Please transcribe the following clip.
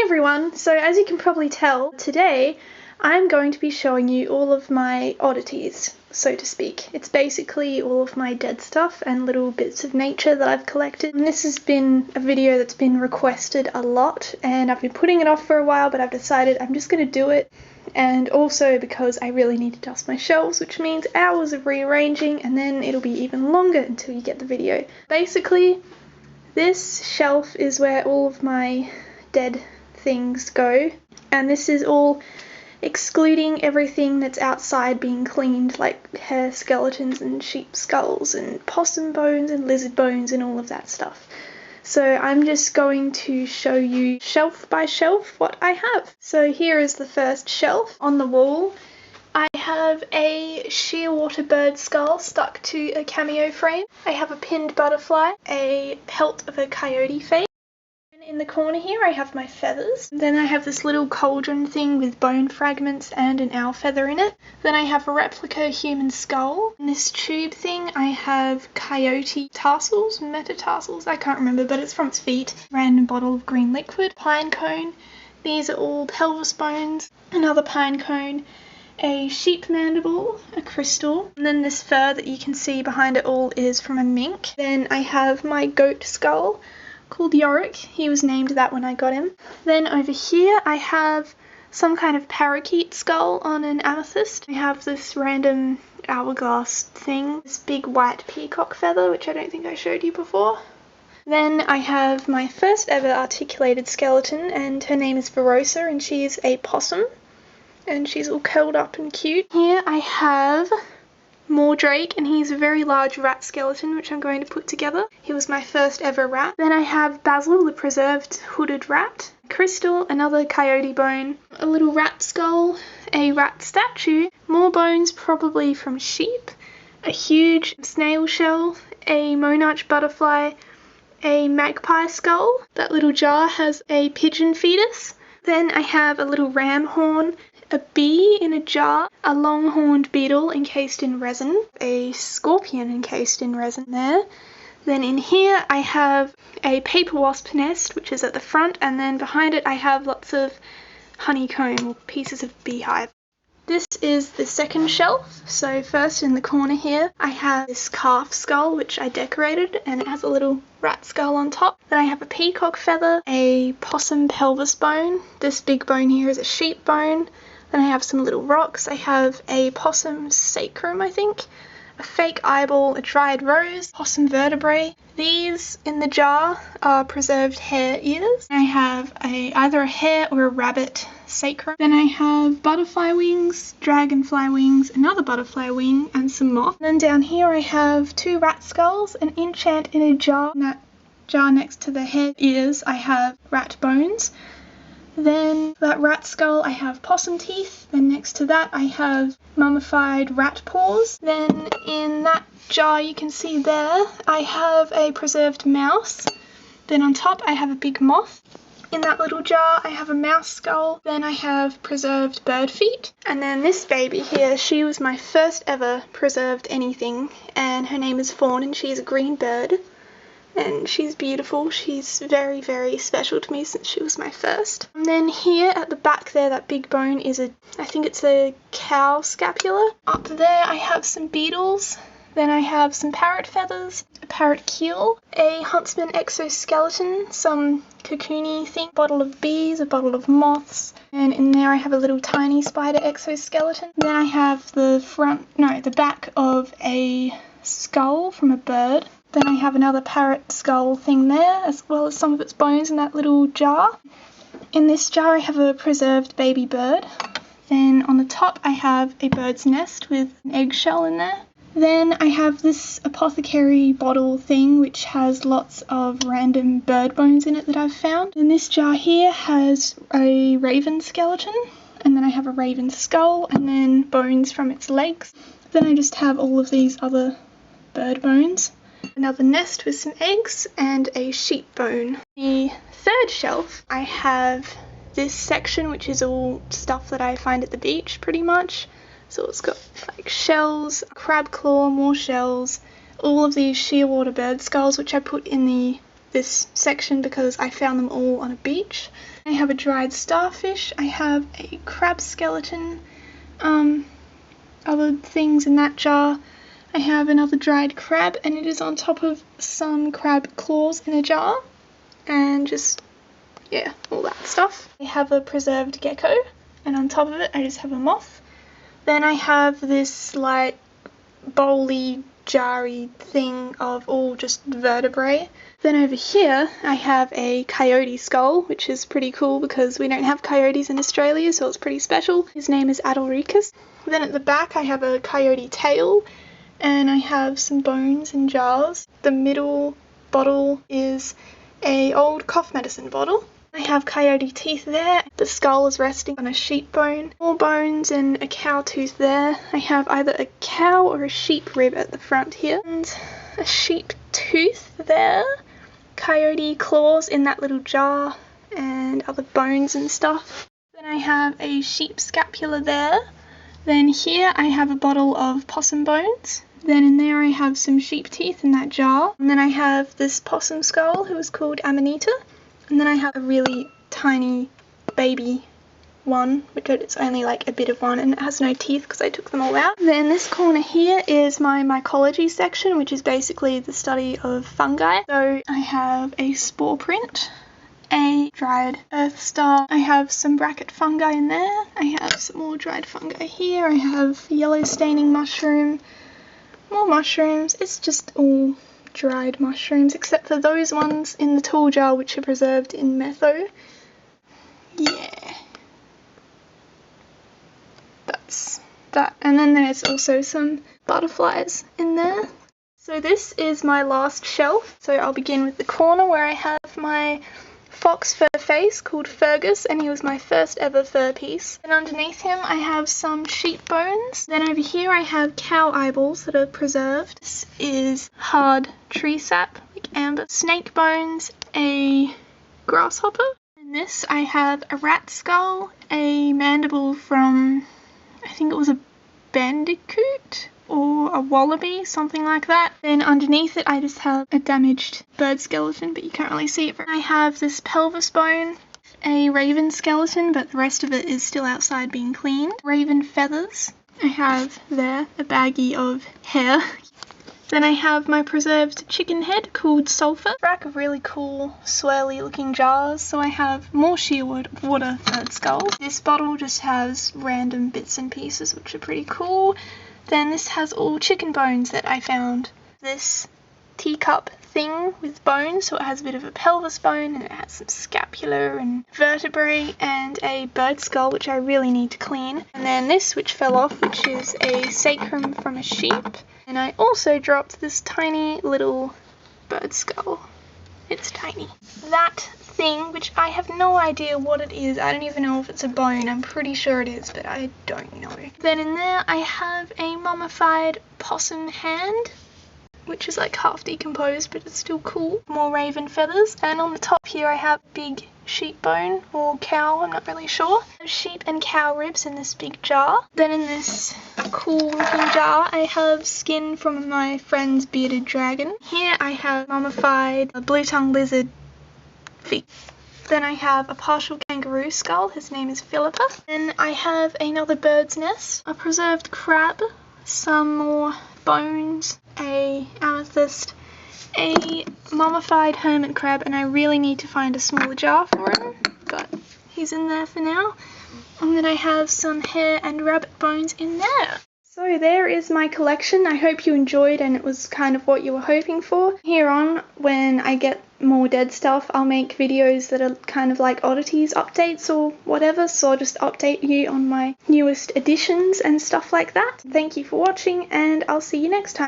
everyone, so as you can probably tell, today I'm going to be showing you all of my oddities, so to speak. It's basically all of my dead stuff and little bits of nature that I've collected. And this has been a video that's been requested a lot and I've been putting it off for a while, but I've decided I'm just going to do it. And also because I really need to dust my shelves, which means hours of rearranging, and then it'll be even longer until you get the video. Basically, this shelf is where all of my dead things go, and this is all excluding everything that's outside being cleaned, like hair skeletons and sheep skulls and possum bones and lizard bones and all of that stuff. So I'm just going to show you shelf by shelf what I have. So here is the first shelf. On the wall I have a shearwater bird skull stuck to a cameo frame. I have a pinned butterfly, a pelt of a coyote face. In the corner here I have my feathers. Then I have this little cauldron thing with bone fragments and an owl feather in it. Then I have a replica human skull. In this tube thing I have coyote tarsals, metatarsals, I can't remember, but it's from its feet. Random bottle of green liquid, pine cone. These are all pelvis bones, another pine cone, a sheep mandible, a crystal, and then this fur that you can see behind it all is from a mink. Then I have my goat skull called Yorick. He was named that when I got him. Then over here I have some kind of parakeet skull on an amethyst. I have this random hourglass thing, this big white peacock feather, which I don't think I showed you before. Then I have my first ever articulated skeleton, and her name is Verosa, and she is a possum, and she's all curled up and cute. Here I have Mordrake, and he's a very large rat skeleton which I'm going to put together. He was my first ever rat. Then I have Basil, the preserved hooded rat, Crystal, another coyote bone, a little rat skull, a rat statue, more bones probably from sheep, a huge snail shell, a monarch butterfly, a magpie skull. That little jar has a pigeon fetus. Then I have a little ram horn, a bee in a jar, a long-horned beetle encased in resin, a scorpion encased in resin there. Then in here I have a paper wasp nest, which is at the front, and then behind it I have lots of honeycomb or pieces of beehive. This is the second shelf. So first in the corner here I have this calf skull which I decorated, and it has a little rat skull on top. Then I have a peacock feather, a possum pelvis bone, this big bone here is a sheep bone. Then I have some little rocks. I have a possum sacrum, I think, a fake eyeball, a dried rose, possum vertebrae. These in the jar are preserved hare ears. I have either a hare or a rabbit sacrum. Then I have butterfly wings, dragonfly wings, another butterfly wing, and some moth. And then down here I have two rat skulls, an enchant in a jar. In that jar next to the hare ears I have rat bones. Then that rat skull I have possum teeth, then next to that I have mummified rat paws. Then in that jar you can see there I have a preserved mouse. Then on top I have a big moth. In that little jar I have a mouse skull. Then I have preserved bird feet. And then this baby here, she was my first ever preserved anything, and her name is Fawn, and she's a green bird. And she's beautiful. She's very, very special to me since she was my first. And then here at the back there, that big bone is I think it's a cow scapula. Up there I have some beetles. Then I have some parrot feathers, a parrot keel, a huntsman exoskeleton, some cocoony thing, a bottle of bees, a bottle of moths, and in there I have a little tiny spider exoskeleton. Then I have the back of a skull from a bird. Then I have another parrot skull thing there, as well as some of its bones in that little jar. In this jar I have a preserved baby bird. Then on the top I have a bird's nest with an eggshell in there. Then I have this apothecary bottle thing which has lots of random bird bones in it that I've found. And this jar here has a raven skeleton, and then I have a raven skull, and then bones from its legs. Then I just have all of these other bird bones. Another nest with some eggs, and a sheep bone. The third shelf I have this section which is all stuff that I find at the beach pretty much. So it's got like shells, crab claw, more shells, all of these shearwater bird skulls which I put in this section because I found them all on a beach. I have a dried starfish. I have a crab skeleton. Other things in that jar. I have another dried crab, and it is on top of some crab claws in a jar. And just, yeah, all that stuff. I have a preserved gecko, and on top of it I just have a moth. Then I have this like bowly, jarry thing of all just vertebrae. Then over here I have a coyote skull, which is pretty cool because we don't have coyotes in Australia, so it's pretty special. His name is Adelricus. Then at the back I have a coyote tail, and I have some bones in jars. The middle bottle is a old cough medicine bottle. I have coyote teeth there. The skull is resting on a sheep bone. More bones and a cow tooth there. I have either a cow or a sheep rib at the front here. And a sheep tooth there. Coyote claws in that little jar. And other bones and stuff. Then I have a sheep scapula there. Then here I have a bottle of possum bones. Then in there I have some sheep teeth in that jar. And then I have this possum skull who is called Amanita. And then I have a really tiny baby one, which it's only like a bit of one, and it has no teeth because I took them all out. Then this corner here is my mycology section, which is basically the study of fungi. So I have a spore print, a dried earth star, I have some bracket fungi in there, I have some more dried fungi here, I have yellow staining mushroom, more mushrooms. It's just all dried mushrooms, except for those ones in the tool jar which are preserved in metho. Yeah. That's that. And then there's also some butterflies in there. So this is my last shelf. So I'll begin with the corner where I have my fox fur face called Fergus, and he was my first ever fur piece. And underneath him I have some sheep bones. Then over here I have cow eyeballs that are preserved. This is hard tree sap, like amber. Snake bones, a grasshopper. In this I have a rat skull, a mandible from, I think it was a bandicoot or a wallaby, something like that. Then underneath it I just have a damaged bird skeleton, but you can't really see it. I have this pelvis bone, a raven skeleton, but the rest of it is still outside being cleaned. Raven feathers. I have there a baggie of hair. Then I have my preserved chicken head called Sulphur. A rack of really cool swirly looking jars. So I have more shearwater bird skulls. This bottle just has random bits and pieces which are pretty cool. Then this has all chicken bones that I found. This teacup thing with bones, so it has a bit of a pelvis bone and it has some scapula and vertebrae and a bird skull which I really need to clean. And then this which fell off, which is a sacrum from a sheep. And I also dropped this tiny little bird skull. It's tiny. That thing, which I have no idea what it is. I don't even know if it's a bone. I'm pretty sure it is, but I don't know. Then in there I have a mummified possum hand, which is like half decomposed, but it's still cool. More raven feathers. And on the top here I have big sheep bone or cow, I'm not really sure. Sheep and cow ribs in this big jar. Then in this cool looking jar I have skin from my friend's bearded dragon. Here I have mummified blue-tongued lizard feet. Then I have a partial kangaroo skull, his name is Philippa. Then I have another bird's nest, a preserved crab, some more bones, a amethyst, a mummified hermit crab, and I really need to find a smaller jar for him, but he's in there for now. And then I have some hair and rabbit bones in there. So there is my collection. I hope you enjoyed and it was kind of what you were hoping for. Here on, when I get more dead stuff, I'll make videos that are kind of like oddities updates or whatever, so I'll just update you on my newest additions and stuff like that. Thank you for watching, and I'll see you next time.